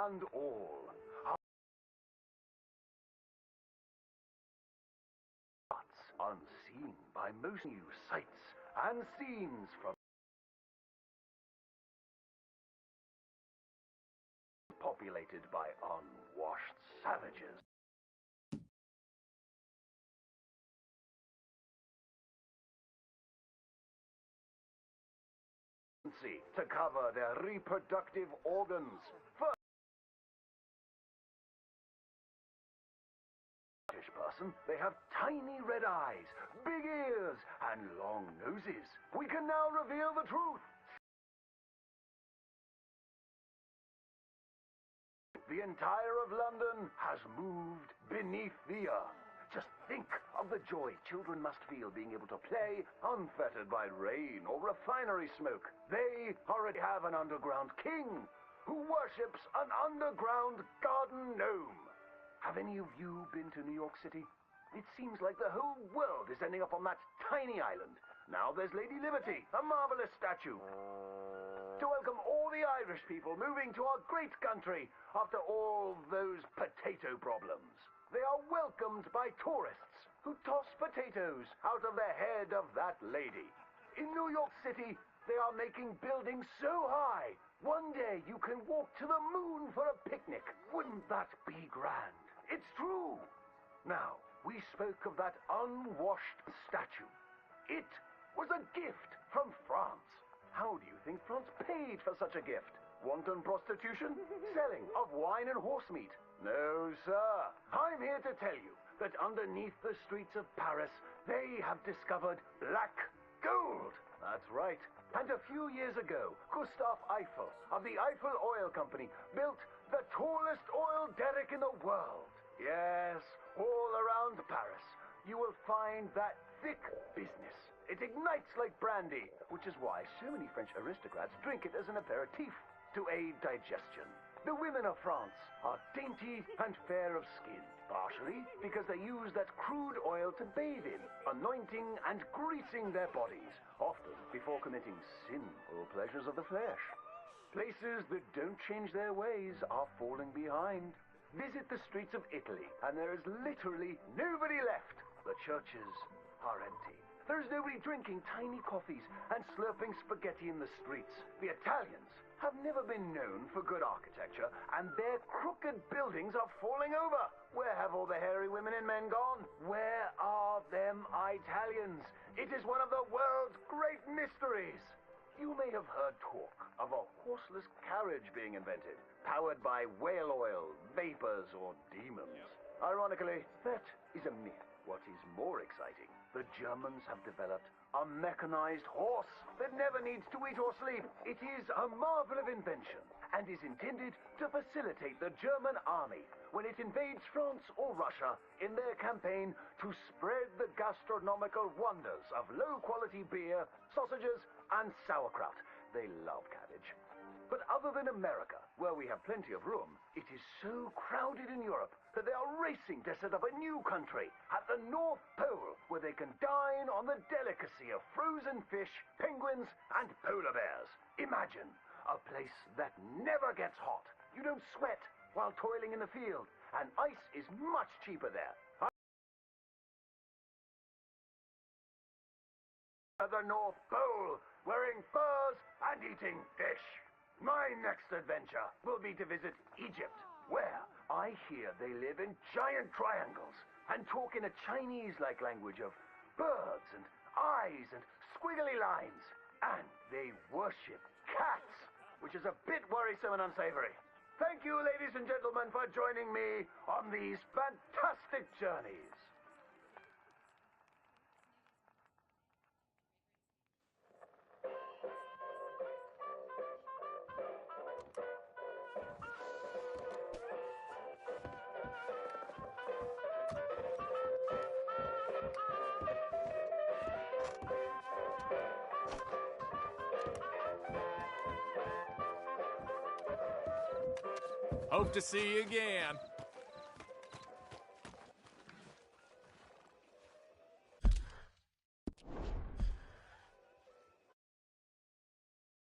And all unseen by most new sights and scenes from populated by unwashed savages. To cover their reproductive organs. Person, they have tiny red eyes, big ears, and long noses. We can now reveal the truth. The entire of London has moved beneath the earth. Just think of the joy children must feel being able to play unfettered by rain or refinery smoke. They already have an underground king who worships an underground garden gnome. Have any of you been to New York City? It seems like the whole world is ending up on that tiny island. Now there's Lady Liberty, a marvelous statue. To welcome all the Irish people moving to our great country after all those potato problems. They are welcomed by tourists who toss potatoes out of the head of that lady. In New York City, they are making buildings so high, one day you can walk to the moon for a picnic. Wouldn't that be grand? It's true. Now, we spoke of that unwashed statue. It was a gift from France. How do you think France paid for such a gift? Wanton prostitution? Selling of wine and horse meat? No, sir. I'm here to tell you that underneath the streets of Paris, they have discovered black gold. That's right. And a few years ago, Gustave Eiffel of the Eiffel Oil Company built the tallest oil derrick in the world. Yes, all around Paris, you will find that thick business. It ignites like brandy, which is why so many French aristocrats drink it as an aperitif to aid digestion. The women of France are dainty and fair of skin, partially because they use that crude oil to bathe in, anointing and greasing their bodies, often before committing sinful pleasures of the flesh. Places that don't change their ways are falling behind. Visit the streets of Italy, and there is literally nobody left. The churches are empty. There is nobody drinking tiny coffees and slurping spaghetti in the streets. The Italians have never been known for good architecture, and their crooked buildings are falling over. Where have all the hairy women and men gone? Where are them Italians? It is one of the world's great mysteries. You may have heard talk of a horseless carriage being invented, powered by whale oil, vapors, or demons. Ironically, that is a myth. What is more exciting, the Germans have developed a mechanized horse that never needs to eat or sleep. It is a marvel of invention and is intended to facilitate the German army when it invades France or Russia in their campaign to spread the gastronomical wonders of low-quality beer, sausages, and sauerkraut. They love cabbage. But other than America, where we have plenty of room, it is so crowded in Europe that they are racing to set up a new country at the North Pole where they can dine on the delicacy of frozen fish, penguins, and polar bears. Imagine a place that never gets hot. You don't sweat while toiling in the field, and ice is much cheaper there. At the North Pole, wearing furs and eating fish. My next adventure will be to visit Egypt, where I hear they live in giant triangles and talk in a Chinese-like language of birds and eyes and squiggly lines. And they worship cats, which is a bit worrisome and unsavory. Thank you, ladies and gentlemen, for joining me on these fantastic journeys. Hope to see you again.